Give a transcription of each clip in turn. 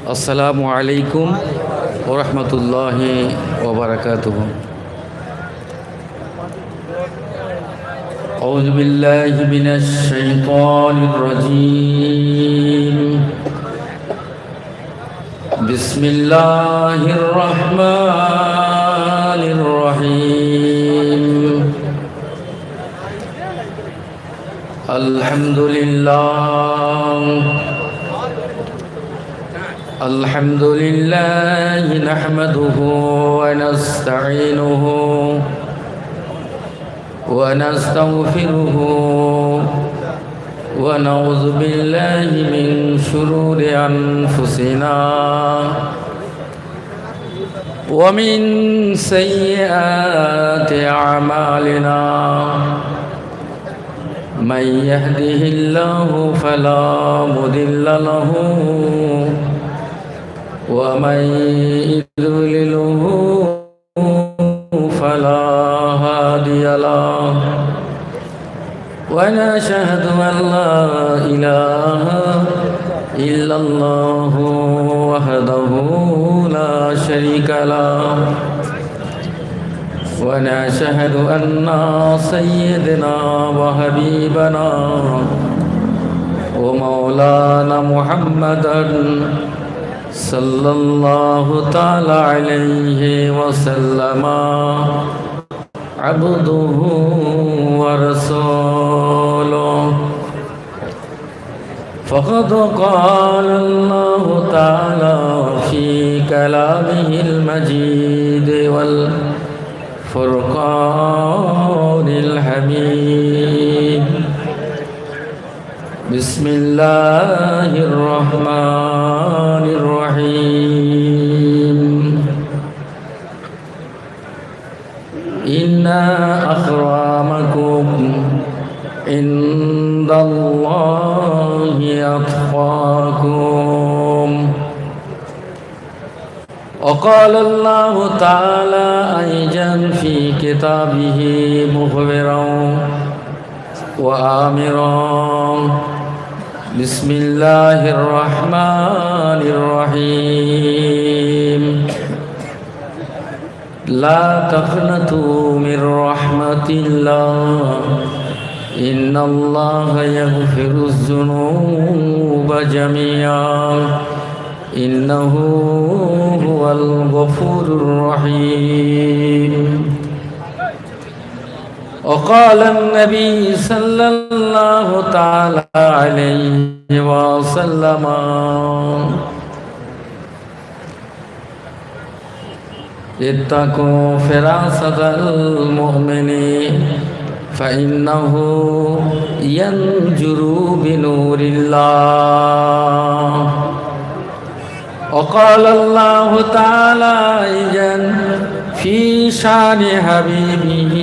আসসালামু আলাইকুম ওয়া রাহমাতুল্লাহি ওয়া বারাকাতুহু। আউযু বিল্লাহি মিনাশ শাইতানির রাজীম। বিসমিল্লাহির রাহমানির রহিম। الحمد لله نحمده ونستعينه ونستغفره ونعوذ بالله من شرور أنفسنا ومن سيئات أعمالنا. من يهده الله فلا مضل له ومن يضلله فلا هادي له. ونشهد أن لا إله إلا الله وحده لا شريك له. ونشهد أن سيدنا وحبيبنا ومولانا محمدا صلى الله تعالى عليه وسلم عبده ورسوله. فقد قال الله تعالى في كلامه المجيد والفرقان الحميد. بسم الله الرحمن الرحيم. إن أكرمكم عند الله أتقاكم. وقال الله تعالى أيضا في كتابه مخبرا وآمرا. بسم الله الرحمن الرحيم. لا تقنطوا من رحمة الله إن الله يغفر الذنوب جميعا إنه هو الغفور الرحيم. وقال النبي صلى الله تعالى عليه وسلم اتقوا فراسة المؤمن فإنه ينجر بنور الله. وقال الله تعالى أيضا في شان حبيبه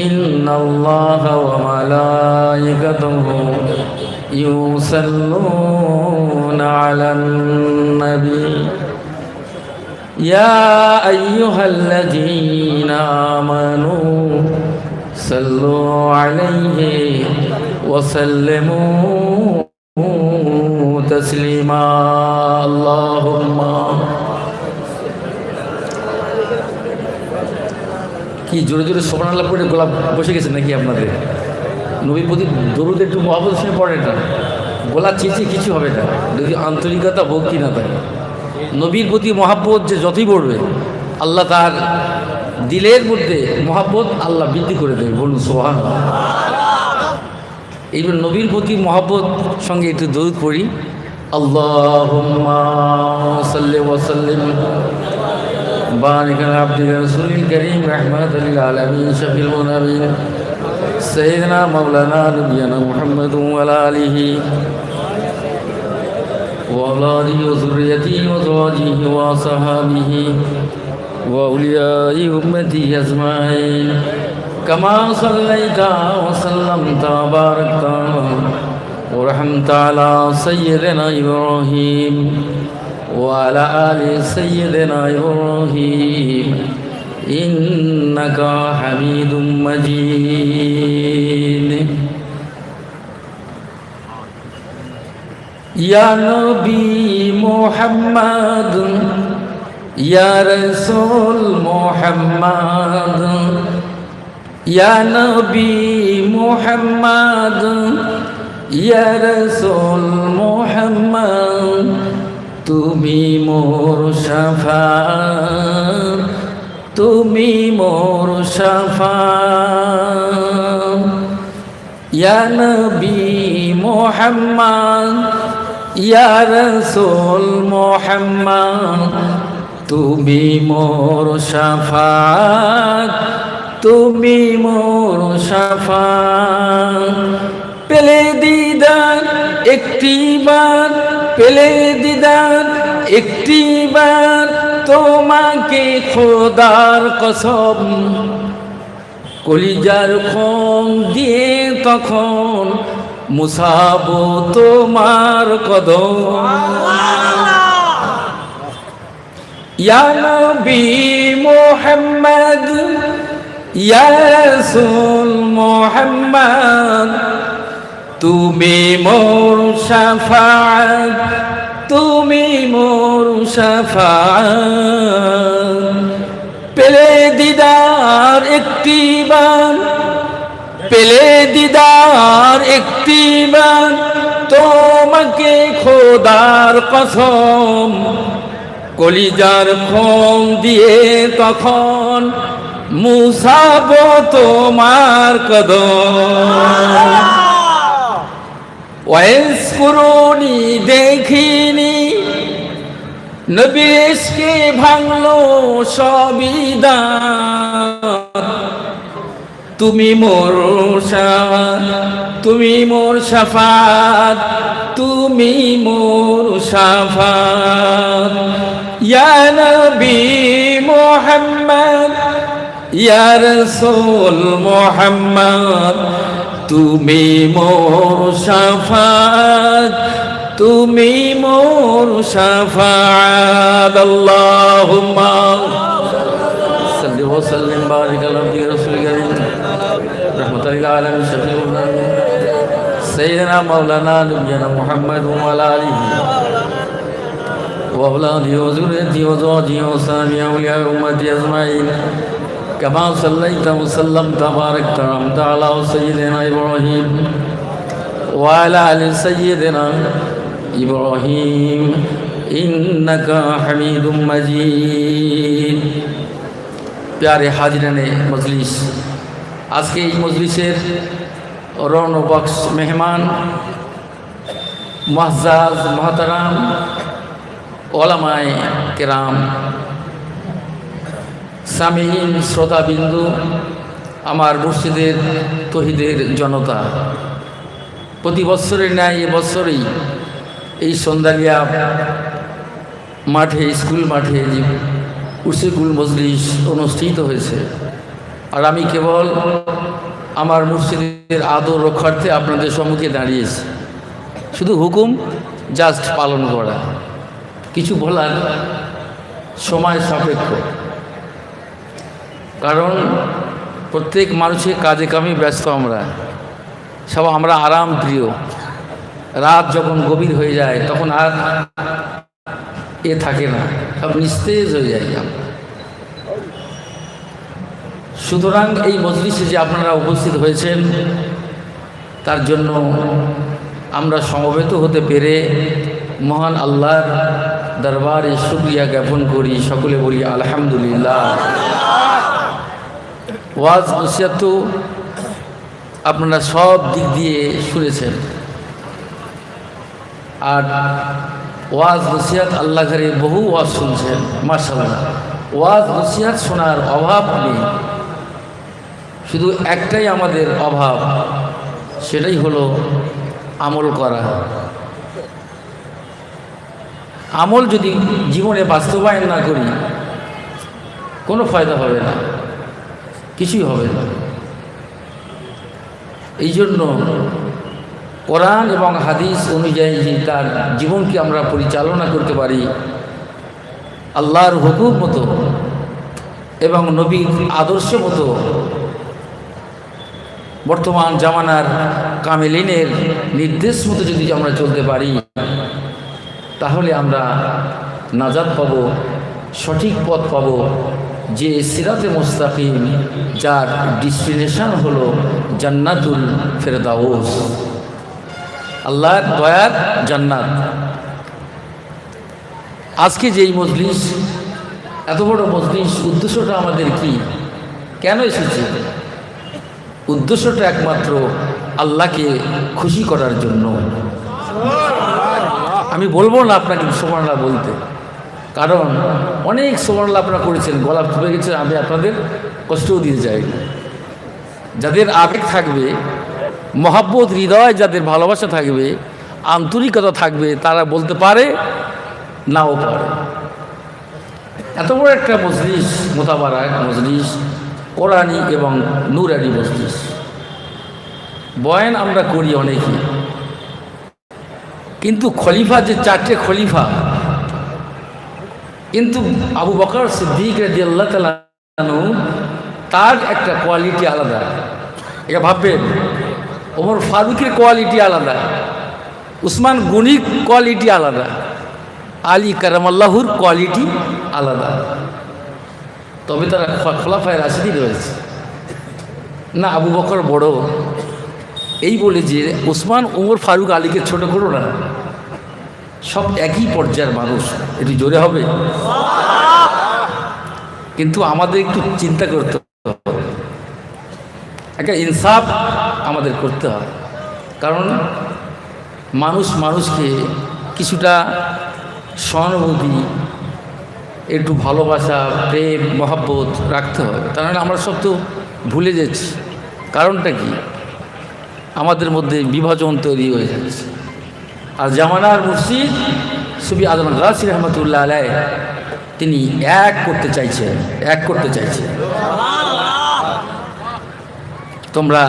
إن الله وملائكته يصلون على النبي يا أيها الذين آمنوا صلوا عليه وسلموا تسليما. اللهم কি জোরে জোরে সুবহানাল্লাহ পড়ে গোলাপ বসে গেছে নাকি আপনাদের? নবীর প্রতি দরুদ একটু মহব্বত সঙ্গে পড়ে না, গোলা চেঁচিয়ে কিছু হবে না যদি আন্তরিকতা ভক্তি না থাকে। নবীর প্রতি মহব্বত যে যতই পড়বে আল্লাহ তার দিলের মধ্যে মহব্বত আল্লাহ বৃদ্ধি করে দেবে। বলুন সুবহানাল্লাহ। এইবার নবীর প্রতি মহব্বত সঙ্গে একটু দরুদ পড়ি। আল্লাহুম্মা সাল্লি ওয়া সাল্লিম বারিক আলা আবদিকা রাসূলিল কারীম রাহমাতাল লিল আলামিন শাফিল মুনাবিন সাইয়্যিদিনা মাওলানা নবিয়ানা মুহাম্মাদুন ওয়া আলা আলিহি ওয়া আওলাদিহি ওয়া যুররিয়াতিহি ওয়া আযওয়াজিহি ওয়া সাহাবিহি ওয়া আউলিয়াই উম্মতিহি আজমাইন কামা সাল্লাইতা ওয়া সাল্লামতা ওয়া বারাকতা ওয়া রাহমতা আলা সাইয়্যিদিনা ইব্রাহিম وعلى آل سيدنا إبراهيم إنك حميد مجيد. ইয়া নবী মুহাম্মদ, ইয়া রাসূল মুহাম্মদ, ইয়া নবী মুহাম্মদ, ইয়া রাসূল মুহাম্মদ, তুমি মোর শাফাত, তুমি মোর শাফাত। ইয়া নবী মুহাম্মদ, ইয়া রাসূল মুহাম্মদ, তুমি মোর শাফাত, তুমি মোর শাফাত। পেলে দিদার একটিবার, পেলে দিদার একটিবার, তোমাকে খোদার কসম, কলিজার খোম দিয়ে তখন মুসাবো তোমার কদম। ইয়া নবী মুহাম্মদ, ইয়া রাসূল মুহাম্মদ, তুমি মোর শাফাত, তুমি মোর শাফাত। পেলে দিদার একটিবার, পেলে দিদার একটিবার, তোমাকে খোদার কসম, কলিজার খোম দিয়ে তখন মুসাবো তোমার কদম। ওয়াইস কুরুনি দেখিনি, নবীর ইশকে ভাঙলো সবিদাত, তুমি মোর শাফাত, তুমি মোর শাফাত, তুমি মোর শাফাত। ইয়া নবী মুহাম্মদ, ইয়া রাসূল মুহাম্মদ, তুমি মোর শাফাত, তুমি মোর শাফাত। আল্লাহুম্মা সাল্লি ওয়া সাল্লিম বারিক আলা আবদিকা রাসূলিল কারীম রাহমাতাল লিল আলামিন শাফিউল আমিন সাইয়্যিদিনা মাওলানা নবিয়্যিনা মুহাম্মদ ওয়া আলা আলিহি ওয়া আওলাদিহি ওয়া যুররিয়্যতিহি ওয়া যাওজিহি ওয়া সাহাবিহি ওয়া আউলিয়া উম্মতি আজমাইন কামা সাল্লাইতা ওয়া সাল্লামতা ওয়া বারাকতা ওয়া আমতা আলা সাইয়্যিদিনা ইব্রাহিম ওয়া আলা আলি সাইয়্যিদিনা ইব্রাহিম ইন্নাকা হামিদুম মাজিদ। প্যারে হাজিরানে মজলিস, আজকে এই মজলিসের রৌনকবক্স মেহমান মুআজ্জাজ মুহতারাম ওলামায়ে কেরাম, সামিঈন শ্রোতাবিন্দু, আমার মুর্শিদের তৌহিদের জনতা, প্রতি বৎসরের ন্যায় এবছরেই এই সন্ধ্যালিয়া মাঠে, স্কুল মাঠে যে উর্সিকুল মজলিস অনুষ্ঠিত হয়েছে, আর আমি কেবল আমার মুর্শিদের আদর রক্ষার্থে আপনাদের সম্মুখে দাঁড়িয়েছি। শুধু হুকুম জাস্ট পালন করা, কিছু বলার সময় সাপেক্ষ, কারণ প্রত্যেক মানুষের কাজে কামে ব্যস্ত, আমরা আরাম প্রিয়। রাত যখন গভীর হয়ে যায় তখন আর থাকে না, সব নিস্তেজ হয়ে যায় আমরা। সুতরাং এই মজলিসে যে আপনারা উপস্থিত হয়েছেন তার জন্য আমরা সমবেত হতে পেরে মহান আল্লাহর দরবারে শুকরিয়া জ্ঞাপন করি। সকলে বলি আলহামদুলিল্লাহ। ওয়াজ নসিহত তো আপনারা সব দিক দিয়ে শুনেছেন, আর ওয়াজ নসিহত আল্লাহ ঘরে বহু ওয়াজ শুনছেন, মাশাআল্লাহ। ওয়াজ নসিহত শোনার অভাব নেই, শুধু একটাই আমাদের অভাব, সেটাই হলো আমল করা। আমল যদি জীবনে বাস্তবায়ন না করি কোনো ফায়দা হবে না, কিছুই হবে না। এই জন্য কোরআন এবং হাদিস অনুযায়ী যে তার জীবনকে আমরা পরিচালনা করতে পারি আল্লাহর হুকুম মতো এবং নবীর আদর্শ মতো, বর্তমান জামানার কামেলিনের নির্দেশ মতো যদি আমরা চলতে পারি, তাহলে আমরা নাজাত পাব, সঠিক পথ পাব, যে সিরাতে মুস্তাকিম, যার ডেস্টিনেশন হলো জান্নাতুল ফেরদাউস, আল্লাহর দয়ার জান্নাত। আজকে যেই মজলিস, এত বড় মজলিস, উদ্দেশ্যটা আমাদের কি, কেন এসেছে? উদ্দেশ্যটা একমাত্র আল্লাহকে খুশি করার জন্য। আমি বলবো না আপনাকে সুবহানাল্লাহ বলতে, কারণ অনেক সুবহানাল্লাহ আপনারা করেছেন, গলা ফুটে গেছে, আমি আপনাদের কষ্টও দিতে চাই। যাদের আবেগ থাকবে, মহাব্বত, হৃদয় যাদের ভালোবাসা থাকবে, আন্তরিকতা থাকবে, তারা বলতে পারে, নাও পারে। এত বড় একটা মজলিস, মোতাবারাক মজলিস, কোরআনী এবং নূরানী মজলিস। বয়ান আমরা করি অনেকে, কিন্তু খলিফা যে 4টে খলিফা, কিন্তু আবু বকর সিদ্দিক রাদিয়াল্লাহু তাআলা আনহু, তার একটা কোয়ালিটি আলাদা। এটা ভাববেন, ওমর ফারুকের কোয়ালিটি আলাদা, উসমান গনির কোয়ালিটি আলাদা, আলী কারামাল্লাহুর কোয়ালিটি আলাদা। তবে তারা খোলাফায়ে রাশিদিন রয়েছে না। আবু বকর বড়, এই বলে যে উসমান, ওমর ফারুক, আলীকে ছোট করো না, সব একই পর্যায়ের মানুষ। এটি জোরে হবে, কিন্তু আমাদের একটু চিন্তা করতে হবে, একটা ইনসাফ আমাদের করতে হবে। কারণ মানুষ মানুষকে কিছুটা সহানুভূতি, একটু ভালোবাসা, প্রেম, মহব্বত রাখতে হবে। তার মানে আমরা সব তো ভুলে যাচ্ছি। কারণটা কি? আমাদের মধ্যে বিভাজন তৈরি হয়ে যাচ্ছে। আর জামানার মুর্শিদ সুফি আজম গাছি রহমতুল্লাহ আলাইহ, তিনি এক করতে চাইছেন, এক করতে চাইছেন। তোমরা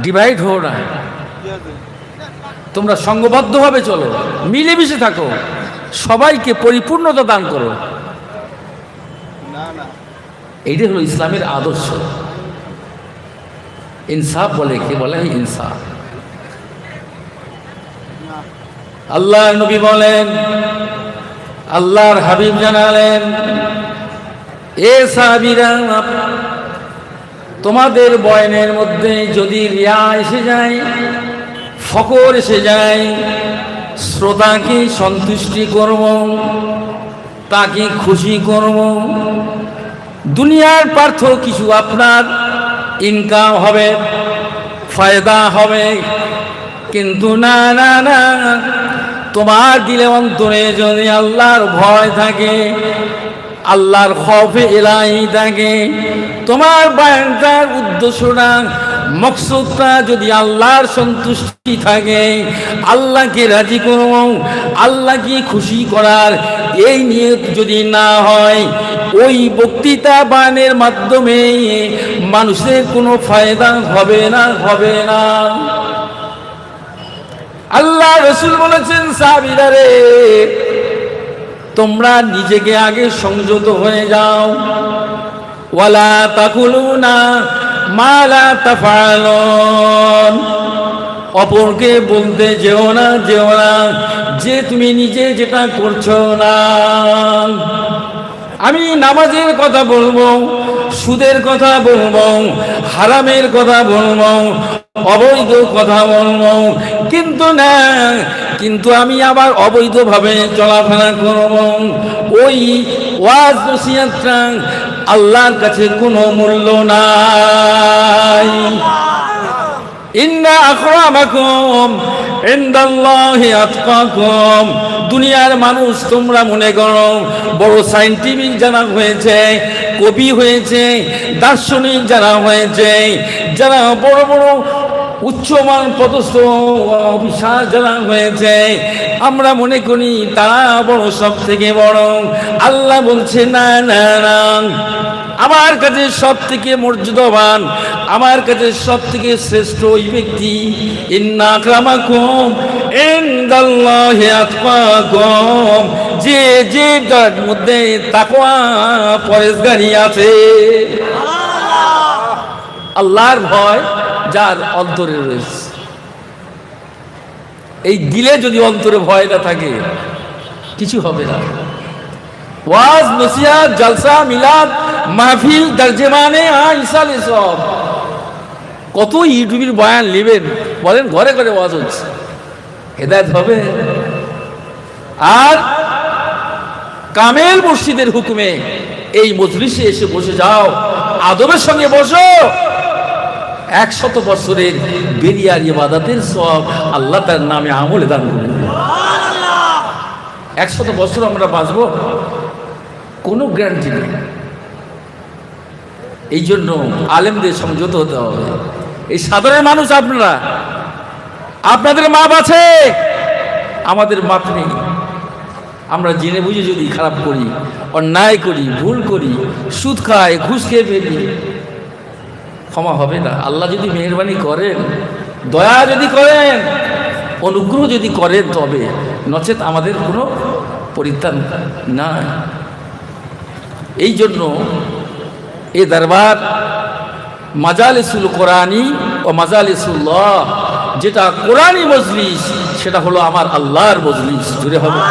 ডিভাইড হও না, তোমরা সংঘবদ্ধভাবে চলো, মিলেমিশে থাকো, সবাইকে পরিপূর্ণতা দান করো। এইটাই হলো ইসলামের আদর্শ। ইনসাফ বলে, কে বলে হয় ইনসাফ। আল্লাহ নবী বলেন, আল্লাহর হাবিব জানালেন, এ সাহাবীরা, তোমাদের বয়ানের মধ্যে যদি রিয়া এসে যায়, ফকর এসে যায়, শ্রোতাকে সন্তুষ্টি করব, তাকে খুশি করব, দুনিয়ার পার্থ কিছু আপনার ইনকাম হবে, ফায়দা হবে, কিন্তু না না না, তোমার দিলে অন্তরে যদি আল্লাহর ভয় থাকে, আল্লাহর খৌফে ইলাহি থাকে, তোমার বয়ানটার উদ্দেশ্যটা, মকসুদটা যদি আল্লাহর সন্তুষ্টি থাকে, আল্লাহকে রাজি করব, আল্লাহকে খুশি করার এই নিয়ত যদি না হয়, ওই বক্তৃতা বানের মাধ্যমে মানুষের কোনো ফায়দা হবে না, হবে না। আল্লাহ রাসূল বলেছেন, সাহাবীরা রে, তোমরা নিজেকে আগে সংযত হয়ে যাও, ওয়ালা তাকুলুনা মা লা তাফআলুন, অপরকে বলতে যেও না, যেও না যে তুমি নিজে যেটা করছো না। আমি নামাজের কথা বলবো, সুদের কথা বলবো, হারামের কথা বলবো, অবৈধ কথা বলবো, কিন্তু না, কিন্তু আমি আবার অবৈধভাবে চলাফেরা করব, ওই ওয়াজ নসিহতটা আল্লাহর কাছে কোনো মূল্য নাই। ইন্না আকরামাকুম ইনদাল্লাহি আতকাকুম। দুনিয়ার মানুষ তোমরা মনে করো বড় সায়েন্টিফিক যারা হয়েছে, কবি হয়েছে, দার্শনিক যারা হয়েছে, যারা বড় বড় উচ্চমান পদস্থ অফিসার যারা হয়েছে, আমরা মনে করি তারা বড়, সব থেকে বড়। আল্লাহ বলছে না না না, আমার কাছে সব থেকে মর্যাদাবান, আমার কাছে সব থেকে শ্রেষ্ঠ ওই ব্যক্তি, ইন্না আকরামাকুম ইনদাল্লাহি আতকাকুম, যে যে যার মধ্যে তাকওয়া পরেজগারি আছে, আল্লাহর ভয় যার অন্তরে রয়েছে। এই দিলে যদি অন্তরে ভয় না থাকে কিছু হবে না। ওয়াজ, নসিহত, জলসা, মিলাদ, মাহফিল, তরজমানে ইসাল, সব কত ইউটিউবের বয়ান নেবেন বলেন, ঘরে ঘরে ওয়াজ হচ্ছে, হেদায়েত হবে? আর কামেল মুর্শিদের হুকুমে এই মজলিসে এসে বসে যাও, আদবের সঙ্গে বসো, 100 বছরের বেরিয়ার ইবাদতের সব আল্লাহ তার নামে আমলে দান করবেন। 100 বছর আমরা বাঁচবো, কোনো গ্যারান্টি নেই। এই জন্য আলেমদের সমঝোতা হতে হবে। এই সাধারণ মানুষ আপনারা, আপনাদের মাপ আছে, আমাদের মাপ নেই। আমরা জেনে বুঝে যদি খারাপ করি, অন্যায় করি, ভুল করি, সুদ খাই, ঘুষ খেয়ে ফেলি, ক্ষমা হবে না। আল্লাহ যদি মেহেরবানি করেন, দয়া যদি করেন, অনুগ্রহ যদি করেন তবে, নচেত আমাদের কোনো পরিত্রাণ না। এই জন্য এ দরবার মাজালিসুল কোরআনী ও মাজালিসুল্লাহ, যেটা কোরআনী মজলিস, সেটা হলো আমার আল্লাহর মজলিস। জুড়ে হবে।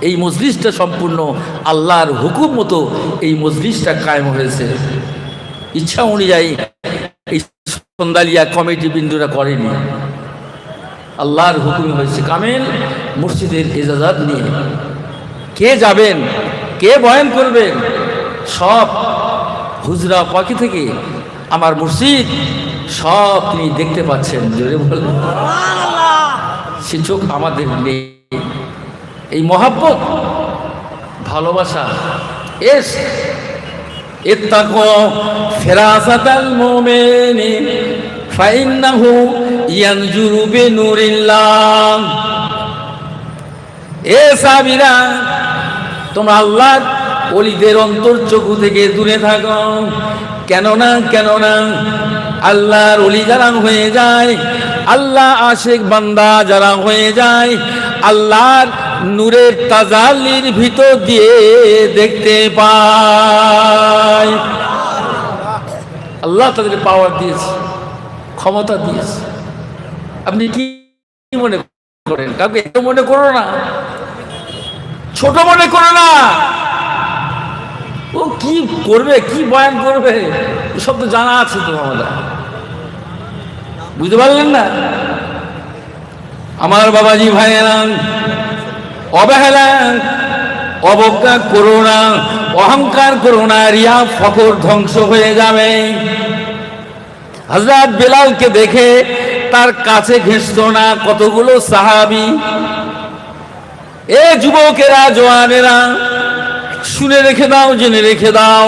এই মজলিসটা সম্পূর্ণ আল্লাহর হুকুম মতো এই মজলিসটা কায়েম হয়েছে। ইচ্ছা অনুযায়ী এই সন্দালিয়া কমিটি বিন্দুরা করেনি, আল্লাহর হুকুমে হয়েছে। কামেল মুর্শিদের ইজাজত নিয়ে কে যাবেন, কে বয়ান করবেন, সব হুজরা পাখি থেকে আমার মুর্শিদ সব তিনি দেখতে পাচ্ছেন। জোরে বলেন। সে চোখ আমাদের নেই। এই মহাব্বত, ভালোবাসা, এস ইত্তাকু ফিরাসাতাল মুমিনি ফাইন্নাহু ইয়ানজুরু বিনুরিল্লাহ। এ সাবিরা, তোমরা আল্লাহর ওলিদের অন্তর চক্ষু থেকে দূরে থাকো। কেননা আল্লাহর ওলি যারা হয়ে যায়, আল্লাহ আশিক বান্দা যারা হয়ে যায়, আল্লাহর নূরের তাজাল্লির ভিতর দিয়ে দেখতে পায়। আল্লাহ তাদের পাওয়ার দিয়েছে, ক্ষমতা দিয়েছে। আপনি কি মনে করেন? কাউকে এত মনে করো না, ছোট মনে করো না। ও কি করবে, কি বয়ান করবে, সব তো জানা আছে তো। আমাদের বুঝতে পারলেন না? আমার বাবাজি ভাইয়েরা, অবহেলা অবজ্ঞা করো না, অহংকার করো না, রিয়া ফখর ধ্বংস হয়ে যাবে। হযরত বেলালকে দেখে তার কাছে ঘেঁষতো না কতগুলো সাহাবী। এ যুবকেরা, জওয়ানেরা, শুনে রেখে দাও, জেনে রেখে দাও,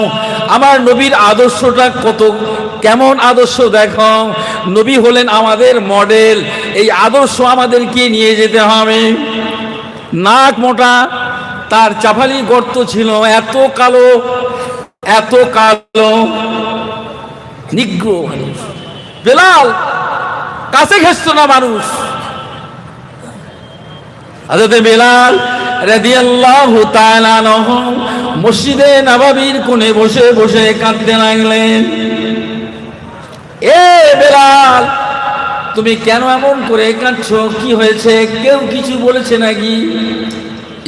আমার নবীর আদর্শটা কত কেমন আদর্শ দেখো। নবী হলেন আমাদের মডেল। এই আদর্শ আমাদেরকে নিয়ে যেতে হবে। নাক মোটা, তার চাপালি গর্ত ছিল, এত কালো, এত কালো, নিগ্র মানুষ। বেলাল কাছে ঘেঁষতো না মানুষ। হযরত বেলাল রাদিয়াল্লাহু তাআলা আনহু মসজিদে নববীর কোণে বসে বসে কাঁদতে লাগলেন। এ বেলাল, তুমি কেন এমন করে কাঁদছো? কি হয়েছে? কেউ কিছু বলেছে নাকি?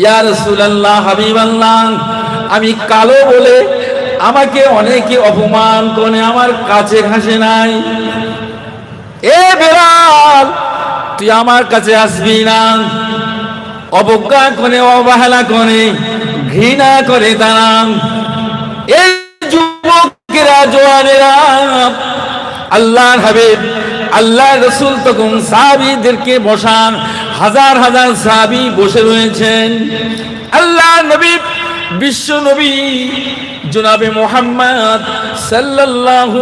ইয়া রাসূলুল্লাহ, হাবিবাল্লাহ, আমি কালো বলে আমাকে অনেকে অপমান করে আমার কাছে ঘাসে নাই। এ বেলাল, তুই আমার কাছে আসবি না। অবজ্ঞা করে, অবহেলা করে, ঘৃণা করে তারা। এই যুবকেরা, জওয়ানেরা, আল্লাহর হাবিব, আল্লাহর রাসূল তখন সাহাবীদেরকে বসান, হাজার হাজার সাহাবী বসে রয়েছেন। আল্লাহর নবী, বিশ্ব নবী জনাবে মুহাম্মদ সাল্লাল্লাহু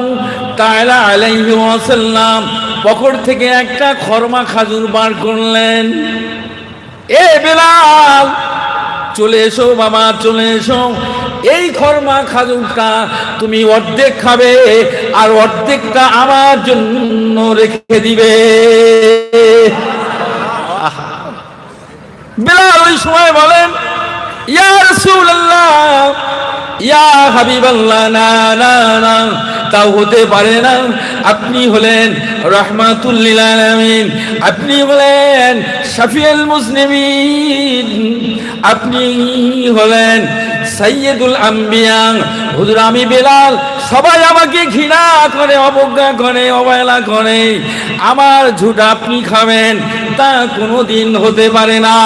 তাআলা আলাইহি ওয়াসাল্লাম পকেট থেকে একটা খরমা খাজুর বার করলেন। এ বেলাল, চলে এসো বাবা, চলে এসো। এই খরমা খাজুরটা তুমি অর্ধেক খাবে, আর অর্ধেকটা আমার জন্য রেখে দিবে। বেলাল ওই সময় বলেন, ইয়া রাসূলুল্লাহ, ইয়া হাবিবাল্লাহ, না না না, তা হতে পারে না। আপনি হলেন রাহমাতুল লিল আলামিন, আপনি হলেন শাফিউল মুসলিমিন, আপনি হলেন সাইয়্যিদুল আম্বিয়া। হুজুর, আমি বেলাল, সবাই আমাকে ঘৃণা করে, অবজ্ঞা করে, অবহেলা করে, আমার ঝুট আপনি খাবেন তা কোনোদিন হতে পারে না।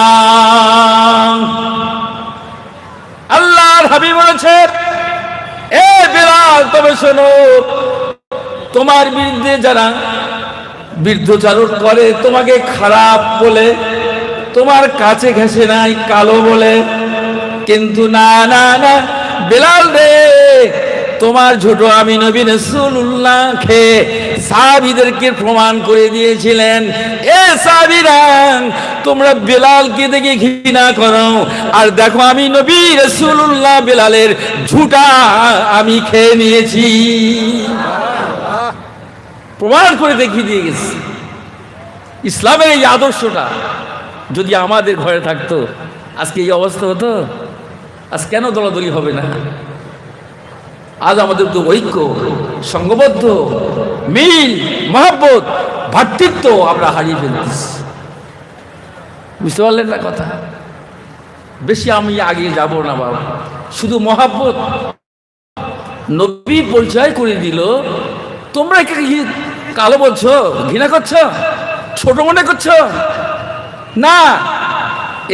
আল্লাহর হাবিব বলেছেন, এ বেলাল, তবে শোনো, তোমার বিরুদ্ধে যারা বিরুদ্ধচারণ করে, তোমাকে খারাপ বলে, তোমার কাছে ঘেঁষে নাই কালো বলে, কিন্তু না না না বেলাল রে, তোমার ছোট আমি নবী রাসূলুল্লাহ খেয়ে সাহাবীদেরকে প্রমাণ করে দিয়েছিলেন, এ সাহাবীরা, তোমরা বেলালকে দেখে ঘৃণা করো, আর দেখো আমি নবী রাসূলুল্লাহ বেলালের ঝুটা আমি খেয়ে নিয়েছি, প্রমাণ করে দেখিয়ে দিয়ে গেছি। ইসলামের এই আদর্শটা যদি আমাদের ঘরে থাকতো, আজকে এই অবস্থা হতো? আজ কেন দলাদলি হবে না? আজ আমাদের তো ঐক্য, সংঘবদ্ধ, মিল, মহব্বত, ভ্রাতৃত্ব আমরা হারিয়ে ফেলতেছি। বুঝতে পারলেন না কথা? বেশি আমি আগে যাব না বাবা, শুধু মহব্বত নবী পরিচয় করে দিল, তোমরা কালো বলছো, ঘৃণা করছো, ছোট মনে করছো না।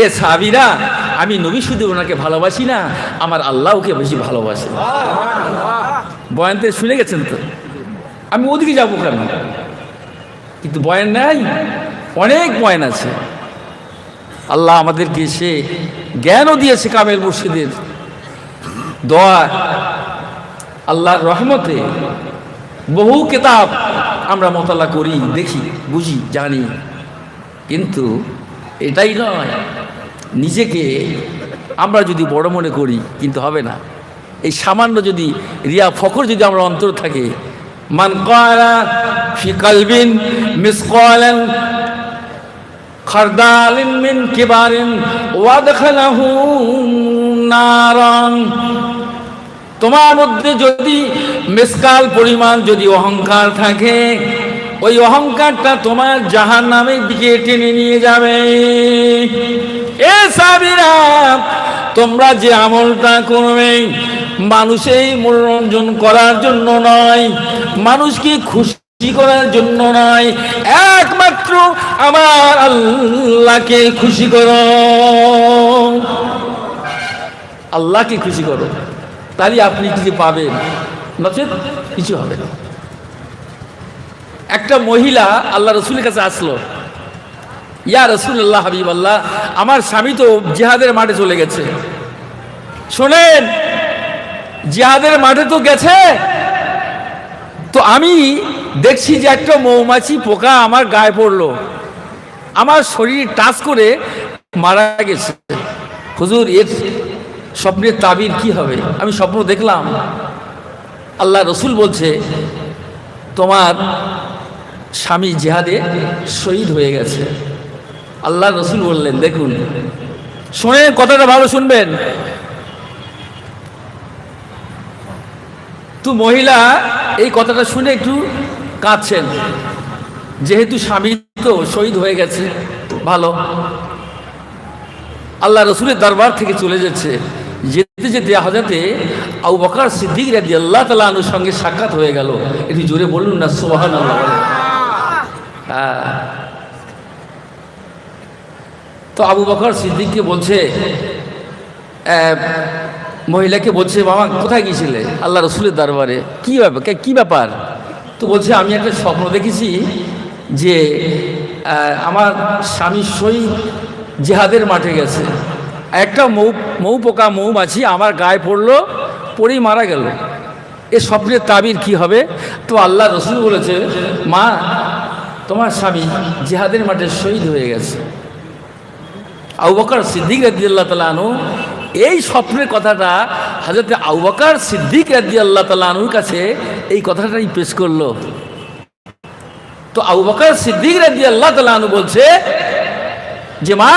এ সাহাবীরা, আমি নবী শুধু ওনাকে ভালোবাসি না, আমার আল্লাহ ওকে বেশি ভালোবাসে। বয়ানতে শুনে গেছেন তো, আমি ওদিকে যাবো কেন? কিন্তু বয়ান নাই, অনেক বয়ান আছে। আল্লাহ আমাদেরকে সে জ্ঞানও দিয়েছে কামেল মুর্শিদের দোয়া, আল্লাহর রহমতে বহু কিতাব আমরা মোতালা করি, দেখি, বুঝি, জানি, কিন্তু এটাই নয়, নিজেকে আমরা যদি বড় মনে করি কিন্তু হবে না। এই সামান্য যদি রিয়া ফখর যদি আমরা অন্তর থাকে, মান ক্বালা ফি কলবিন মিসকালান খারদালিন মিন কিবারিন ওয়াদখালাহু নারান, তোমার মধ্যে যদি মিসকাল পরিমাণ যদি অহংকার থাকে, ওই অহংকারটা তোমার জাহান্নামের দিকে টেনে নিয়ে যাবে। এ সাহাবীরা, তোমরা যে আমলটা করবে মানুষের মনোরঞ্জন করার জন্য নয়, মানুষকে খুশি করার জন্য নয়, একমাত্র আমার আল্লাহকে খুশি করো, আল্লাহকে খুশি করো, তাহলে আপনি কিছু পাবেন, নচেত কিছু হবে না। একটা মহিলা আল্লাহ রসুলের কাছে আসলো, ইয়া রাসূলুল্লাহ, হাবিবাল্লাহ, আমার স্বামী তো জিহাদের মাঠে চলে গেছে। শোনেন, জিহাদের মাঠে তো গেছে, তো আমি দেখছি যে একটা মৌমাছি পোকা আমার গায়ে পড়লো, আমার শরীর টাচ করে মারা গেছে। হুজুর, এর স্বপ্নের তাবির কি হবে? আমি স্বপ্ন দেখলাম, আল্লাহ রসুল বলছে তোমার স্বামী জিহাদে শহীদ হয়ে গেছে। আল্লাহ রসুল বললেন, দেখুন, শোনেন, কথাটা ভালো শুনবেন। তো মহিলা এই কথাটা শুনে একটু কাঁদছেন, যেহেতু স্বামী তো শহীদ হয়ে গেছে। ভালো, আল্লাহ রসুলের দরবার থেকে চলে যাচ্ছে, যেতে যেতে হযরতে আবু বকর সিদ্দিক রাদিয়াল্লাহু তাআলা আনহুর সঙ্গে সাক্ষাৎ হয়ে গেল। একটু জোরে বলুন না সুবহানাল্লাহ। তো আবু বকর সিদ্দিককে বলছে, মহিলাকে বলছে, বাবা কোথায় গিয়েছিলে? আল্লাহ রসুলের দরবারে। কি ব্যাপার? তো বলছে, আমি একটা স্বপ্ন দেখেছি যে আমার স্বামী শহীদ জিহাদের মাঠে গেছে, একটা মৌপোকা মৌমাছি আমার গায়ে পড়লো, পড়েই মারা গেল। এ স্বপ্নের তাবির কি হবে? তো আল্লাহ রসুল বলেছে, মা, তোমার স্বামী জিহাদের মাঠে শহীদ হয়ে গেছে। আবু বকর সিদ্দিক রাদিয়াল্লাহু তাআলা আনহু এই স্বপ্নের কথাটা হযরত আবু বকর সিদ্দিক রাদিয়াল্লাহু তাআলা আনহুর কাছে এই কথাটাই পেশ করলো। তো আবু বকর সিদ্দিক রাদিয়াল্লাহু তাআলা আনহু বলছে যে, মা,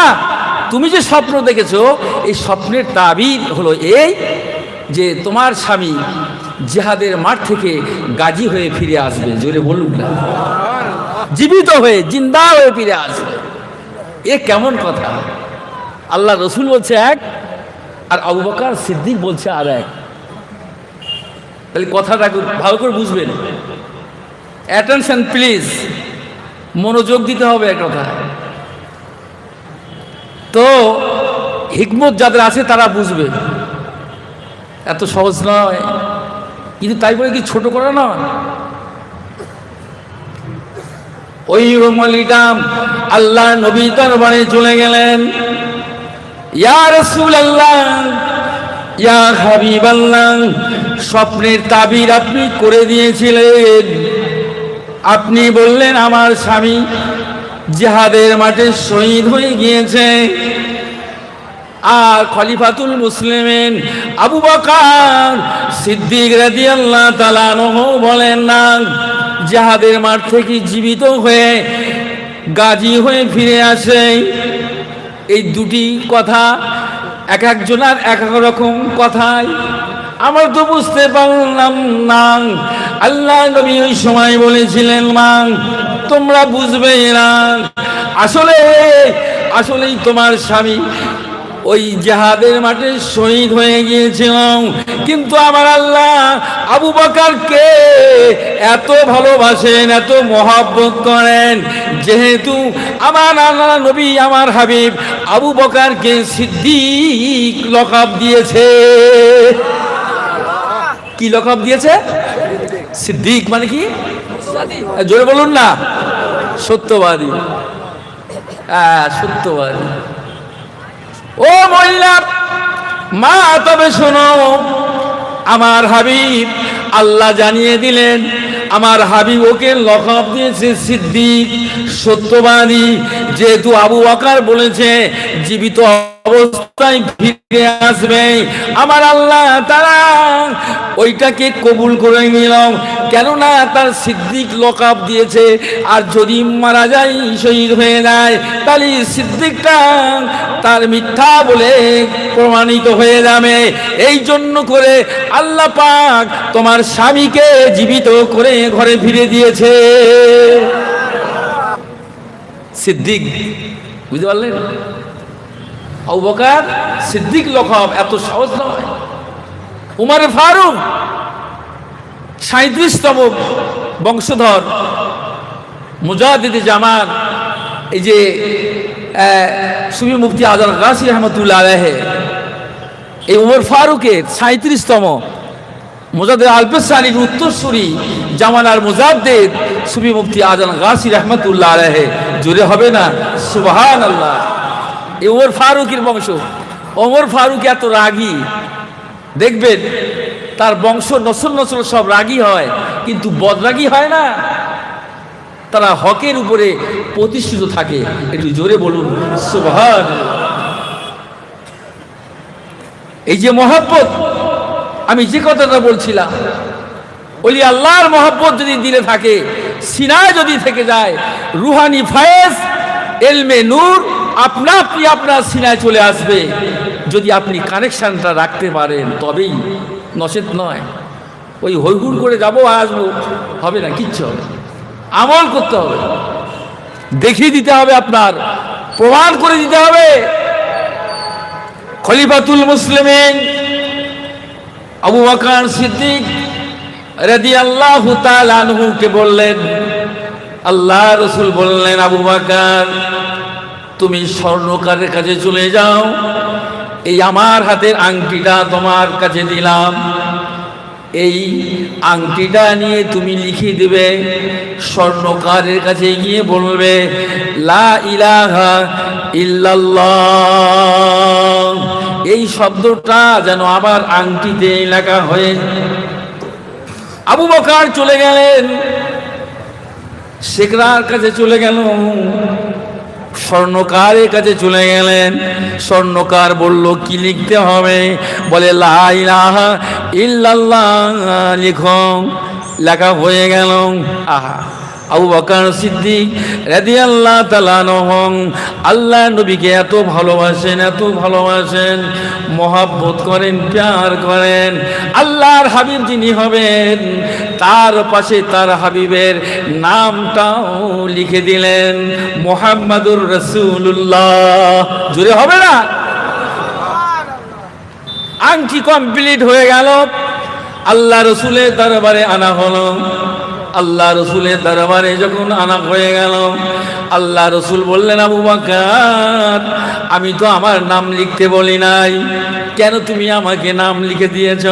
তুমি যে স্বপ্ন দেখেছো এই স্বপ্নের তাবির হলো এই যে তোমার স্বামী জিহাদের মাঠ থেকে গাজী হয়ে ফিরে আসবে। জোরে বলুন না, জীবিত হয়ে জিন্দা হয়ে ফিরে আসবে। এ কেমন কথা? আল্লাহ রসুল বলছে এক, আর আবু বকর সিদ্দিক বলছে আর এক। তাহলে কথাটা ভালো করে বুঝবেন। অ্যাটেনশন প্লিজ, মনোযোগ দিতে হবে এক কথা। তো হিকমত যাদের আছে তারা বুঝবে, এত সহজ নয়। কিন্তু তাই বলে কি ছোট করা নয়। ওই রুমালিটা আল্লাহ নবী দরবারে চলে গেলেন। ইয়া রাসূলুল্লাহ, ইয়া হাবিবাল্লাহ, স্বপ্নের তাবির আপনি করে দিয়েছিলেন। আপনি বললেন আমার স্বামী জিহাদের মাঠে শহীদ হয়ে গিয়েছে, আর খলিফাতুল মুসলিমিন আবু বকর সিদ্দিক রাদিয়াল্লাহু তাআলা আনহু বলেন না, জিহাদের মাঠ থেকে জীবিত হয়ে গাজী হয়ে ফিরে আসে। এই দুটি কথা এক একজনের এক এক রকম কথাই, আমার তো বুঝতে পারলাম না। আল্লাহ নবী ওই সময় বলেছিলেন, মা তোমরা বুঝবে না, আসলেই তোমার স্বামী ওই জিহাদের মাঠে শহীদ হয়ে গিয়েছিল, কিন্তু আমার আল্লাহ আবু বকরকে এত ভালোবাসেন, এত মহব্বত করেন, যেহেতু আমার আল্লাহ নবী আমার হাবিব আবু বকরকে সিদ্দিক লকাব দিয়েছে। কি লকাব দিয়েছে? সিদ্দিক মানে কি? জোরে বলুন না। সত্যবাদী। সত্যবাদী। ও মহিলা মা, তবে শোনো, আমার হাবিব আল্লাহ জানিয়ে দিলেন, আমার হাবিব ওকে লকাব দিয়েছে সিদ্দিক, সত্যবাদী। যেহেতু আবু বকর বলেছে জীবিত অবস্থায় ফিরে আসবে, আমার আল্লাহ তারা ওইটাকে কবুল করে নিলাম, কেননা তার সিদ্দিক লকাব দিয়েছে। আর যদি মারা যায়, শহীদ হয়ে যায়, তাহলে সিদ্দিকটা তার মিথ্যা বলে প্রমাণিত হয়ে যাবে। এই জন্য করে আল্লাহ পাক তোমার স্বামীকে জীবিত করে ঘরে ফিরে দিয়েছে। সিদ্দিক, বুঝতে পারলেন? আবু বকর সিদ্দিক লকাব এত সহজ নয়। উমর ফারুক 37তম বংশধর, মুজাদ্দিদ জামান, এই যে সুফি মুফতি আজল গাছি রহমতুল্লাহ আলাইহি, এই উমর ফারুকের 37তম মুজাদ্দিদ আলপেসানির উত্তরসূরি জামানার মুজাদ্দিদ সুফি মুফতি আজল গাছি রহমতুল্লাহ আলাইহি। জোরে হবে না সুবহানাল্লাহ। এই ওমর ফারুকের বংশ। ওমর ফারুক এত রাগী, দেখবেন তার বংশ নসল সব রাগী হয়, কিন্তু বদরাগী হয় না। তারা হকের উপরে প্রতিষ্ঠিত থাকে। একটু জোরে বলুন সুবহানাল্লাহ। এই যে মহব্বত, আমি যে কথাটা বলছিলাম, ওলি আল্লাহর মহব্বত যদি দিলে থাকে, সিনায় যদি থেকে যায়, রুহানি ফায়েজ এলমে নূর আপনা আপনি আপনার সিনায় চলে আসবে। যদি আপনি কানেকশনটা রাখতে পারেন তবেই, নসেত নয়। ওই হৈহুর করে যাবো আসবো হবে না, কিচ্ছু হবে। আমল করতে হবে, দেখিয়ে দিতে হবে, আপনার প্রমাণ করে দিতে হবে। খলিফাতুল মুসলিমিন আবু বকর সিদ্দিক রাদিয়াল্লাহু তাআলা আনহুকে বললেন, আল্লাহ রাসূল বললেন, আবু বকর তুমি স্বর্ণকারের কাছে চলে যাও, এই আমার হাতের আংটিটা তোমার কাছে দিলাম, এই আংটিটা নিয়ে তুমি লিখে দেবে, স্বর্ণকারের কাছে গিয়ে বলবে লা ইলাহা ইল্লাল্লাহ, এই শব্দটা যেন আবার আংটিতে লেখা হয়ে। আবু বকর চলে গেলেন, শেখরার কাছে চলে গেল, স্বর্ণকারের কাছে চলে গেলেন। স্বর্ণকার বলল কি লিখতে হবে? বলে লা ইলাহা ইল্লাল্লাহ লিখো। লেখা হয়ে গেল। আহা, আবু বকর সিদ্দিক রাদিয়াল্লাহু তাআলা আনহু আল্লাহ নবীকে এত ভালোবাসেন, মহব্বত করেন, প্যার করেন। আল্লাহর হাবিব যিনি হবেন তার পাশে তার হাবিবের নামটাও লিখে দিলেন মুহাম্মাদুর রাসূলুল্লাহ। জোরে হবে না? আংটি কমপ্লিট হয়ে গেল, আল্লাহ রসুলের দরবারে আনা হলো। আল্লাহ রসুলের দরবারে যখন আনা হয়ে গেল, আল্লাহ রসুল বললেন, আবু বকর আমি তো আমার নাম লিখতে বলি নাই, কেন তুমি আমাকে নাম লিখে দিয়েছ?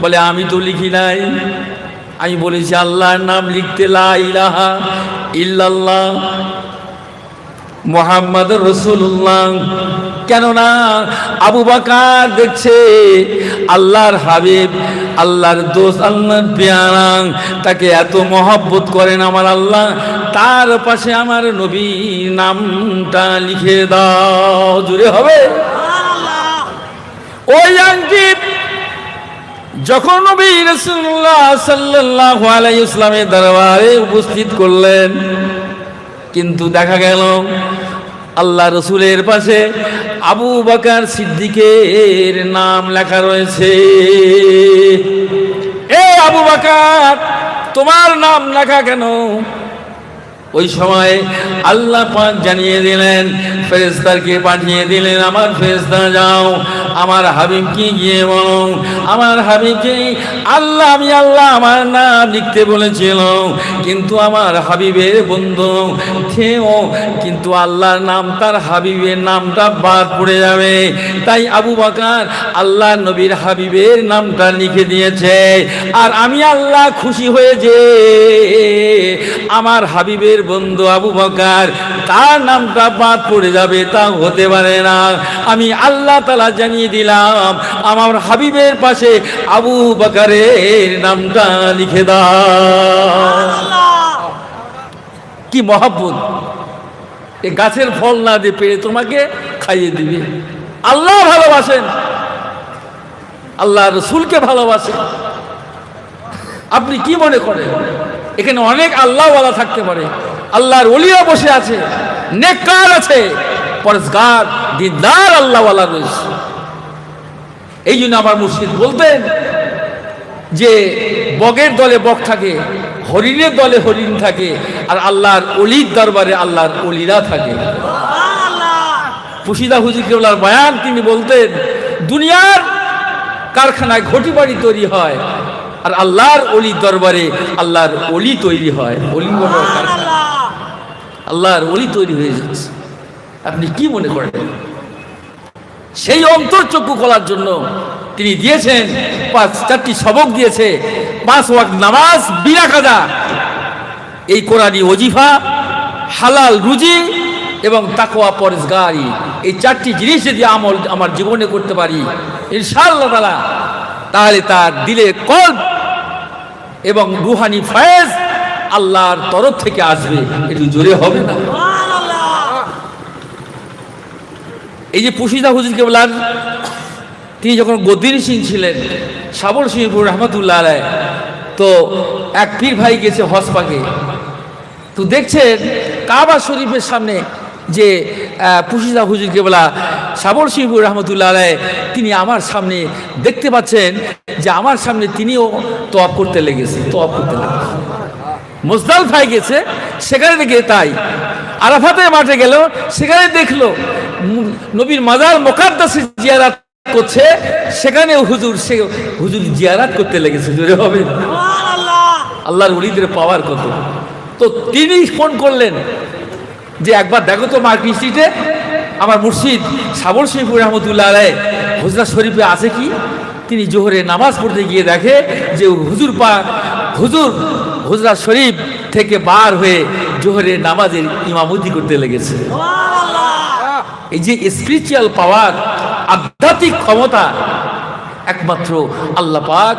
বলে আমি তো লিখি নাই, আমি বলেছি আল্লাহর নাম লিখতে, লা ইলাহা ইল্লাল্লাহ মুহাম্মাদুর রাসূলুল্লাহ। কেননা আবু বকর দেখছে আল্লাহর হাবিব, আল্লাহর দোস্ত, আল্লাহর পেয়ারা, তাকে এত মহব্বত করেন আমার আল্লাহ, তার পাশে আমার নবীর নামটা লিখে দাও। জুড়ে হবে? ওই আংটি যখন নবী রাসূলুল্লাহ সাল্লাল্লাহু আলাইহি ওয়াসাল্লামের দরবারে উপস্থিত করলেন, কিন্তু দেখা গেল আল্লাহ রসুলের পাশে আবু বকর সিদ্দিকের নাম লেখা রয়েছে। এ আবু বকর তোমার নাম লেখা কেন? ওই সময় আল্লাহ পাক জানিয়ে দিলেন, ফেরেশতাকে পাঠিয়ে দিলেন, আমার ফেরেশতা যাও আমার হাবিবকে গিয়ে বলো, আমার হাবিবকে আমি আল্লাহ আমার নাম লিখতে বলেছিল, কিন্তু আমার হাবিবের বন্ধু থেও কিন্তু আল্লাহর নাম তার হাবিবের নামটা বাদ পড়ে যাবে, তাই আবু বকর আল্লাহ নবীর হাবিবের নামটা লিখে দিয়েছে। আর আমি আল্লাহ খুশি হয়ে যে আমার হাবিবের বন্ধু আবু বকর তার নামটা বাদ পড়ে যাবে, তা হতে পারে না। আমি আল্লাহ তাআলা জানিয়ে দিলাম আমার হাবিবের পাশে আবু বকরের নামটা লিখে দাও। কি মহব্বত! এই গাছের ফল না দিয়ে পেড়ে তোমাকে খাইয়ে দিবে। আল্লাহ ভালোবাসেন, আল্লাহ রসুলকে ভালোবাসেন। আপনি কি মনে করেন এখানে অনেক আল্লাহওয়ালা থাকতে পারে, আল্লাহর ওলিয়া বসে আছে, নেককার আছে, পরেজগার দিনদার আল্লাহওয়ালা রয়েছে। এই জন্য আমার মুর্শিদ বলতেন যে বগের দলে বক থাকে, হরিণের দলে হরিণ থাকে, আর আল্লাহর অলির দরবারে আল্লাহর অলিরা থাকে। পুশিদা হুজুর কেবলার বয়ান তিনি বলতেন, দুনিয়ার কারখানায় ঘটি বাড়ি তৈরি হয়, আর আল্লাহর অলির দরবারে আল্লাহর অলি তৈরি হয়। আল্লাহর অলি তৈরি হয়ে যাচ্ছে। আপনি কি মনে করেন? সেই অন্তর্চক্ষু খোলার জন্য তিনি দিয়েছেন 4টি সবক দিয়েছে, 5 ওয়াক্ত নামাজ বিনা কাজা, এই কোরআনী ওজিফা, হালাল রুজি এবং তাকওয়া পরহেজগারি, এই 4টি জিনিস যদি আমল আমার জীবনে করতে পারি ইনশাআল্লাহ তাআলা, তাহলে তার দিলে কলব এবং রুহানি ফয়েজ আল্লাহর তরফ থেকে আসবে। একটু জোরে হবে না? এই যে পুশিদা হুজুর কেবলার তিনি যখন গদ্দিনশীল ছিলেন, সাবর সিংপুর রহমতুল্লাহ আলাইহ, তো এক পীর ভাই গেছে হজ পাকে, তো দেখছেন কাবা শরীফের সামনে যে পুশিদা হুজুর কেবলা সাবর সিংপুর রহমতুল্লাহ আলাইহ তিনি আমার সামনে দেখতে পাচ্ছেন যে আমার সামনে তিনিও তওয়াফ করতে লেগেছে। মুজদালিফায় গেছে, সেখানে দেখে তাই আরাফাতের মাঠে গেল, সেখানে দেখলো নবীর মাজার মুকাদ্দাসে জিয়ারত করছে, সেখানে হুজুর জিয়ারত করতে লেগেছে। জোরে হবে? আল্লাহর ওলিদের পাওয়ার কত! তো তিনি ফোন করলেন যে একবার দেখো তো মার্কেট স্ট্রিটে আমার মুর্শিদ সাবর শরীফুর রহমতুল্লাহ আলাইহ হুজরা শরীফে আছে কি। তিনি জোহরে নামাজ পড়তে গিয়ে দেখে যে হুজরা শরীফ থেকে বার হয়ে জোহরে নামাজের ইমামতি করতে লেগেছে। এই যে স্পিরিচুয়াল পাওয়ার, আধ্যাত্মিক ক্ষমতা একমাত্র আল্লাহ পাক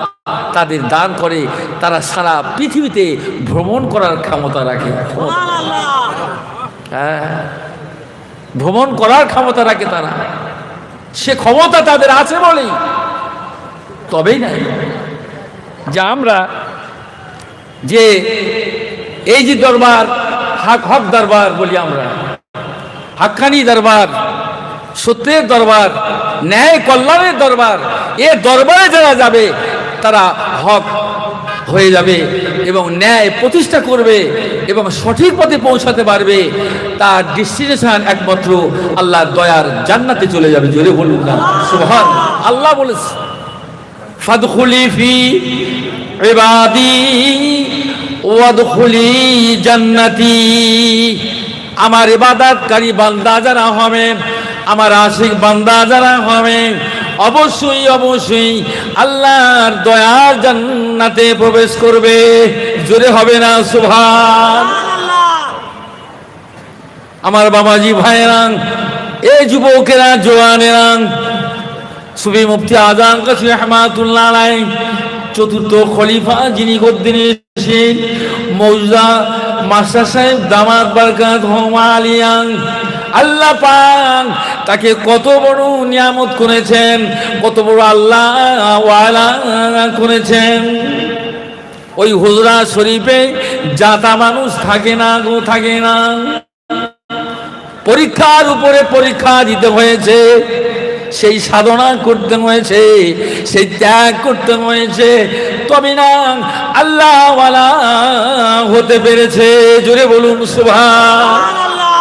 তাদের দান করে, তারা সারা পৃথিবীতে ভ্রমণ করার ক্ষমতা রাখে। ভ্রমণ করার ক্ষমতা রাখে তারা, সে ক্ষমতা তাদের আছে বলেই তবেই নাই যে আমরা যে এই যে দরবার, হক দরবার বলি আমরা, হাক্কানি দরবার, সত্যের দরবার, ন্যায় কল্যাণের দরবার, এ দরবারে যারা যাবে তারা হক হয়ে যাবে এবং ন্যায় প্রতিষ্ঠা করবে এবং সঠিক পথে পৌঁছাতে পারবে। তার ডেস্টিনেশন একমাত্র আল্লাহর দয়ার জান্নাতে চলে যাবে। জোরে বলুন না সুবহান। আল্লাহ বলেছে ফাদখুলি ফি ইবাদি ওয়াদখুলি জান্নাতি। আমার ইবাদতকারী বান্দা যারা হবে, আমার আশিক বান্দা যারা হবে, অবশ্যই অবশ্যই আল্লাহর দয়ার জান্নাতে প্রবেশ করবে। জোরে হবে না সুবহান। আমার বাবাজি ভাইয়েরা, এই যুবকেরা, জওয়ানেরা, সুফি মুফতি আজম কাশি রহমাতুল্লাহ আলাইহি চতুর্থ খলিফা যিনি গদ্দিনেছেন মৌজুদা মাস্টার সাহেব দামাত বরকত আলিয়ান, আল্লাহ পাক তাকে কত বড় নিয়ামত করেছেন, কত বড় আল্লাহ ওয়ালা করেছেন। ওই হুজরা শরীফে যাতা মানুষ থাকে না গো, থাকে না। পরীক্ষার উপরে পরীক্ষা দিতে হয়েছে, সেই সাধনা করতে হয়েছে, সেই ত্যাগ করতে হয়েছে, তবে না আল্লাহ ওয়ালা হতে পেরেছে। জোরে বলুন সুবহানাল্লাহ।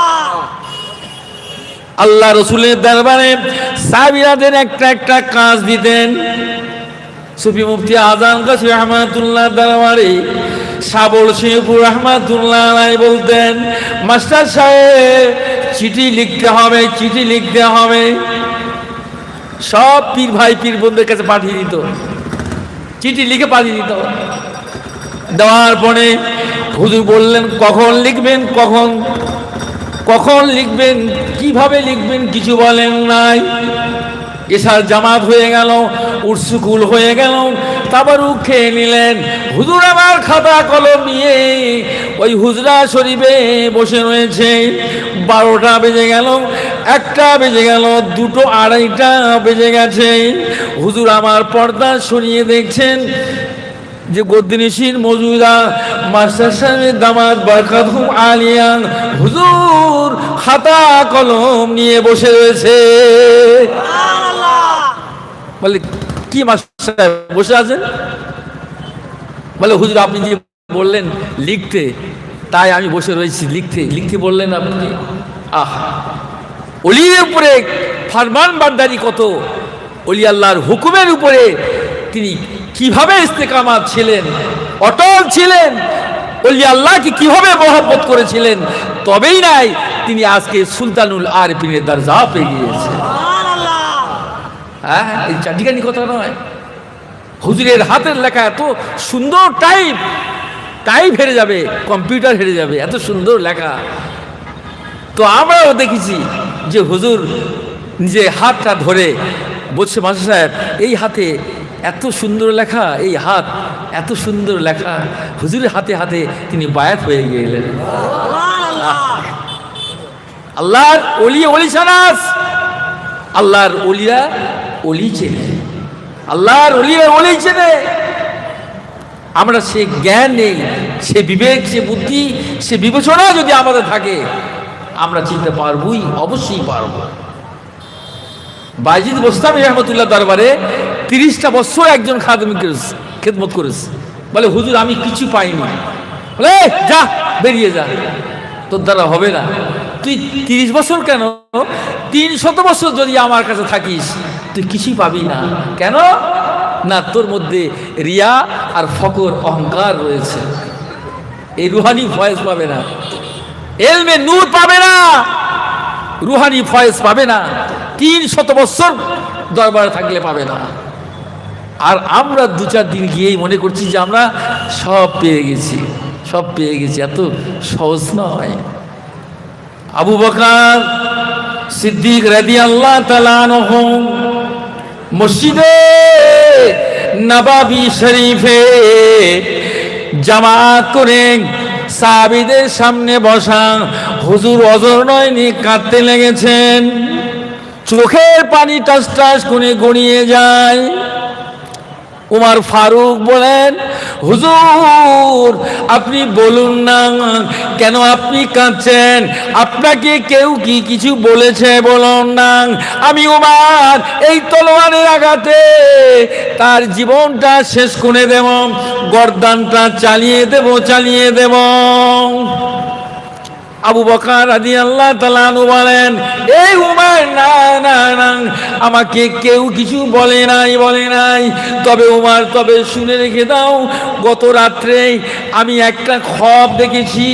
আল্লাহ রসুলের দরবারে সাহাবীদের একটা একটা কাজ দিতেন। সুফি মুফতি আজম কাশি রহমাতুল্লাহ দরবারে সাবল শেখুর রহমাতুল্লাহ আলাইহি বলতেন, মাস্টার সাহেব চিঠি লিখতে হবে, চিঠি লিখতে হবে। সব পীর ভাই পীর বোনদের কাছে পাঠিয়ে দিত, চিঠি লিখে পাঠিয়ে দিত। দেওয়ার পরে হুজুর বললেন কখন লিখবেন, কখন কখন লিখবেন, কিভাবে লিখবেন কিছু বলেন নাই। এশার জামাত হয়ে গেল, উৎসুকুল হয়ে গেল, তাবারুক খেয়ে নিলেন। হুজুর আমার খাতা কলম নিয়ে ওই হুজরা শরীফে বসে রয়েছে। 12টা বেজে গেল, 1টা বেজে গেল, 2টো 2:30টা বেজে গেছে। হুজুর আমার পর্দা সরিয়ে দেখছেন যে গদ্দিনেশিন মজুদা মাস্টার সাহেবের দামাত বরকত আলিয়ান হুজুর খাতা কলম নিয়ে বসে রয়েছে। বলে কি মাস্টার সাহেব বসে আছেন? বলে হুজুর আপনি যে বললেন লিখতে, তাই আমি বসে রয়েছি লিখতে। লিখতে বললেন আপনি? ওলির উপরে ফরমান বারদারি কত, ওলি আল্লাহর হুকুমের উপরে তিনি কিভাবে ইস্তেকামাত ছিলেন, অটল ছিলেন, ওলি আল্লাহকে কিভাবে মহব্বত করেছিলেন, তবেই নাই তিনি আজকে সুলতানুল আরিফিনের দরজা পেয়ে গিয়েছেন। হ্যাঁ, এই চাটিখানি কথা নয়। হুজুরের হাতের লেখা এত সুন্দর, টাইপ হেরে যাবে, কম্পিউটার হেরে যাবে, এত সুন্দর লেখা। তো আমরাও দেখেছি যে হুজুর নিজে হাতটা ধরে বলছে, মাস্টার সাহেব এই হাতে এত সুন্দর লেখা, এই হাত এত সুন্দর লেখা। হুজুরের হাতে হাতে তিনি বায়াত হয়ে গেলেন। আল্লাহর ওলি ওলি সানাস, আল্লাহর ওলিরা ওলি চেনে, আল্লাহর ওলিরা ওলি চেনে। আমরা সে জ্ঞান নেই, সে বিবেক, সে বুদ্ধি, সে বিবেচনা যদি আমাদের থাকে আমরা চিনতে পারবই, অবশ্যই পারবো। বাইজিদ বোস্তামি রহমতুল্লাহ দরবারে 30টা বছর একজন খাদেম খেদমত করেছে। বলে হুজুর আমি কিছু পাইনি। বলে যা, বেরিয়ে যা, তোর দ্বারা হবে না। তুই 30 বছর কেন, 300 বছর যদি আমার কাছে থাকিস তুই কিছুই পাবি না। কেন না, তোর মধ্যে রিয়া আর ফকর, অহংকার রয়েছে। এই রুহানি ফয়েজ পাবে না, এলমে নূর পাবে না, রুহানি ফয়েজ পাবে না। 300 বছর দরবারে থাকলে পাবে না। আর আমরা 2-4 দিন গিয়েই মনে করছি যে আমরা সব পেয়ে গেছি, সব পেয়ে গেছি। এত সহজ নয়। আবু বকর সিদ্দিক রাদিয়াল্লাহু তাআলা আনহু মসজিদে নববী শরীফে জামাত করে সাহাবীদের সামনে বসা হুজুর অজর নয়নি কাঁদতে লেগেছেন। চোখের পানি টাস টাস করে গড়িয়ে যায়। উমর ফারুক বলেন, হুজুর আপনি বলুন না কেন আপনি কাঁদছেন, আপনাকে কেউ কি কিছু বলেছে বলুন না। আমি উমর এই তলোয়ারের আঘাতে তার জীবনটা শেষ করে দেব, গর্দানটা চালিয়ে দেব। আবু বকর রাদিয়াল্লাহু তাআলা আনহু বলেন, এই উমর না না না, আমাকে কেউ কিছু বলে নাই, তবে উমর তবে শুনে রেখে দাও, গত রাত্রে আমি একটা খ্বব দেখেছি।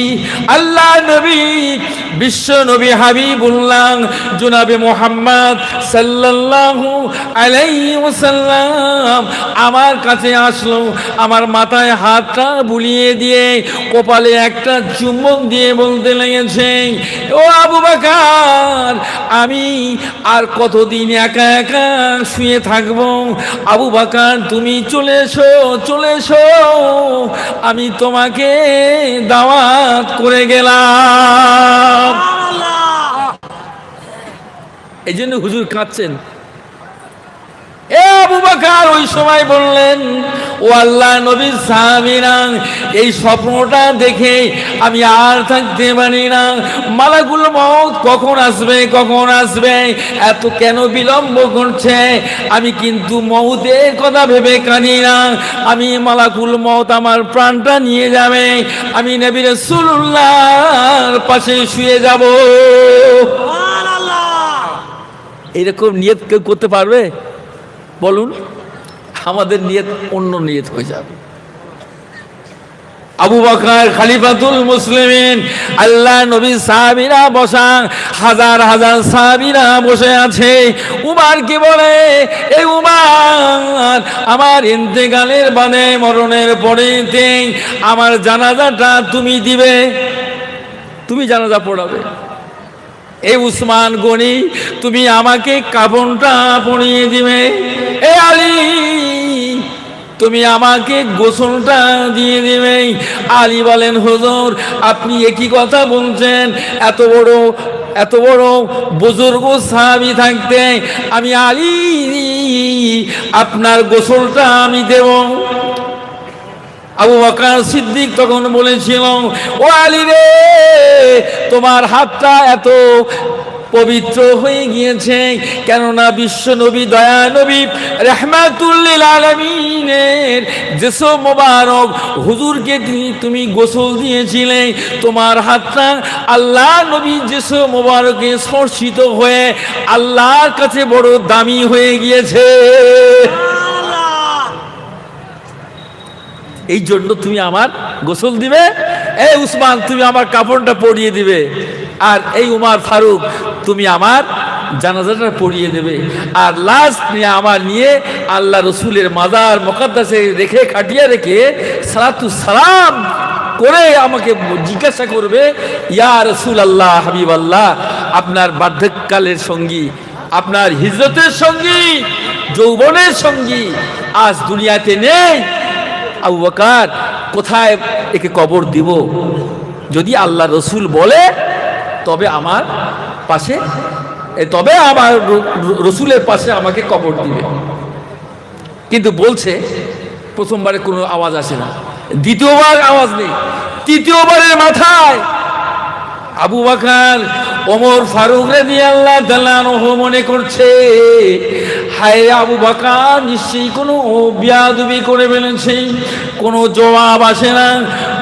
আল্লাহ নবী, বিশ্ব নবী হাবিবুল্লাহ জনাবে মুহাম্মদ সাল্লাল্লাহু আলাইহি ওয়াসাল্লাম আমার কাছে আসলো, আমার মাথায় হাতটা বুলিয়ে দিয়ে কপালে একটা চুম্বন দিয়ে বলতে লেগেছে, ও আবু বকর, আমি আর কতদিন একা একা শুয়ে থাকবো? আবু বকর তুমি চলে এসো, আমি তোমাকে দাওয়াত করে গেলাম। এই জন্য হুজুর কাঁদছেন। এ আবু বকর ওই সময় বললেন, ও আল্লাহ নবীর সাহাবীরা, এই স্বপ্নটা দেখে আমি আর থাকতে পারি না। মালাকুল মউত কখন আসবে, এত কেন বিলম্ব করছে? আমি কিন্তু মউতের কথা ভেবে কাঁদি না, আমি মালাকুল মউত আমার প্রাণটা নিয়ে যাবে, আমি নবী রাসূলুল্লাহর পাশে শুয়ে যাব। এরকম নিয়ত কেউ করতে পারবে বলুন? আমাদের নিয়ত অন্য নিয়ত হয়ে যাবে। আবু বকর খলিফাতুল মুসলিমিন, আল্লাহ নবী সাহাবীরা বসা, হাজার হাজার সাহাবীরা বসে আছে। উমর কি বলে, এই উমর, আমার ইন্তেকালের বাদে মরণের পরেতে আমার জানাজাটা তুমি দিবে, তুমি জানাজা পড়াবে। এই উসমান গনি, তুমি আমাকে কাফনটা পরিয়ে দিবে। এ আলী, তুমি আমাকে গোসলটা দিয়ে দিবে। আলী বলেন, হুজুর আপনি একই কথা বলছেন, এত বড় বুজুর্গ সাহাবী থাকতে আমি আলী আপনার গোসলটা আমি দেব? আবু বকর সিদ্দিক তখন বলেছিল, ও আলী রে, তোমার হাতটা এত পবিত্র হয়ে গিয়েছে, কেননা বিশ্ব নবী দয়া নবী রাহমাতুল লিল আলামিনের জিসম মোবারক হুজুরকে তুমি গোসল দিয়েছিলে, তোমার হাতটা আল্লাহ নবী জিসম মোবারকে স্পর্শিত হয়ে আল্লাহর কাছে বড় দামি হয়ে গিয়েছে। এই জন্য তুমি আমার গোসল দিবে। এই উসমান, তুমি আমার কাপড়টা পরিয়ে দিবে। আর এই উমর ফারুক, তুমি আমার জানাজাটা পড়িয়ে দেবে। আর লাশ নিয়ে আল্লাহ রসুলের মাজার মুকদ্দাসে রেখে, খাটিয়ে রেখে সালাতু সালাম করে আমাকে জিজ্ঞাসা করবে, ইয়া রাসূলুল্লাহ, হাবিব আল্লাহ, আপনার বার্ধক্যকালের সঙ্গী, আপনার হিজরতের সঙ্গী, যৌবনের সঙ্গী আজ দুনিয়াতে নেই। আবু বকর, কোথায় একে কবর দিব? যদি আল্লাহ রসুল বলে তবে আমার রসুলের পাশে আমাকে কবর দিবে। কিন্তু বলছে, প্রথমবারে কোনো আওয়াজ আসে না, দ্বিতীয়বার আওয়াজ নেই, তৃতীয়বারের মাথায় আবু বকর ওমর ফারুক রাদিয়াল্লাহু তাআলা আনহু মনে করছে, হায় আবু বকর নিশ্চয়ই কোনো বিয়াদবি করে ফেলেছে। কোনো জবাব আসে না,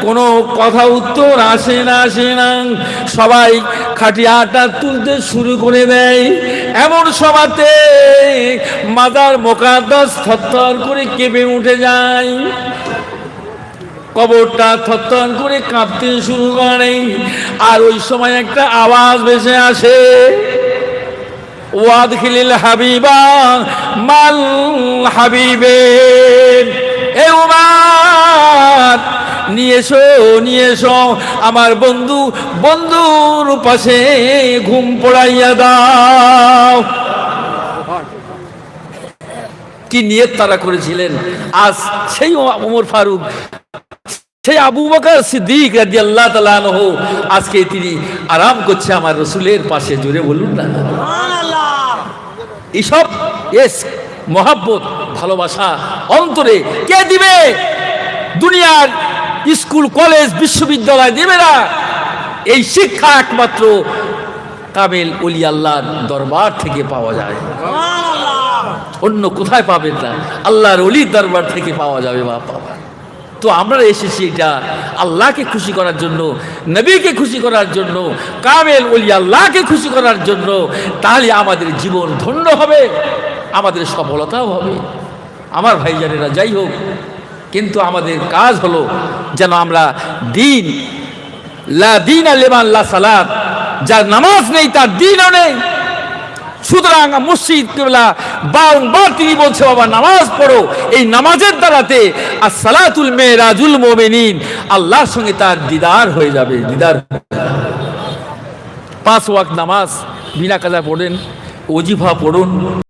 কোনো কথা উত্তর আসে না। সবাই খাটিয়াটা তুলতে শুরু করে দেয়। এমন সভাতে মাজার মুকদ্দাস থরথর করে কেঁপে উঠে যায়, কবরটা থরথর করে কাঁপতে শুরু করে। আর ওই সময় একটা আওয়াজ ভেসে আসে, ওয়াদখিলিল হাবিবা মাল হাবিবে। এ উমর, নিয়ে এসো আমার বন্ধুর পাশে ঘুম পড়াইয়া দাও। কি নিয়ত তারা করেছিলেন! আজ সেই ওমর ফারুক, সেই আবু বকর সিদ্দিক রাদিয়াল্লাহু তাআলা আনহু, আজকে তিনি আরাম করছে আমার রসুলের পাশে। জোরে বলুন না। এইসব মহব্বত, ভালোবাসা অন্তরে কে দিবে? দুনিয়ার স্কুল কলেজ বিশ্ববিদ্যালয় দিবে না। এই শিক্ষা একমাত্র কামেল ওলি আল্লাহর দরবার থেকে পাওয়া যায়, অন্য কোথায় পাবেন না, আল্লাহর ওলির দরবার থেকে পাওয়া যাবে বাবা। তো আমরা এসেছি এটা আল্লাহকে খুশি করার জন্য, নবীকে খুশি করার জন্য, কামেল ওলি আল্লাহকে খুশি করার জন্য। তাহলে আমাদের জীবন ধন্য হবে, আমাদের সফলতাও হবে। আমার ভাইজানেরা, যাই হোক, কিন্তু আমাদের কাজ হলো যেন আমরা দিন, লা দিন লিমান লা সালাত, যার নামাজ নেই তার দিনও নেই। সুতরাং মসজিদ কিবলা বারংবার তিনি বলছে, বাবা নামাজ পড়ো। এই নামাজের দ্বারাতে as-সালাতুল মিরাজুল মুমিনিন, আল্লাহর সঙ্গে তার দিদার হয়ে যাবে। দিদার 5 ওয়াক্ত নামাজ বিনা কাজা পড়েন, ওজিফা পড়ুন।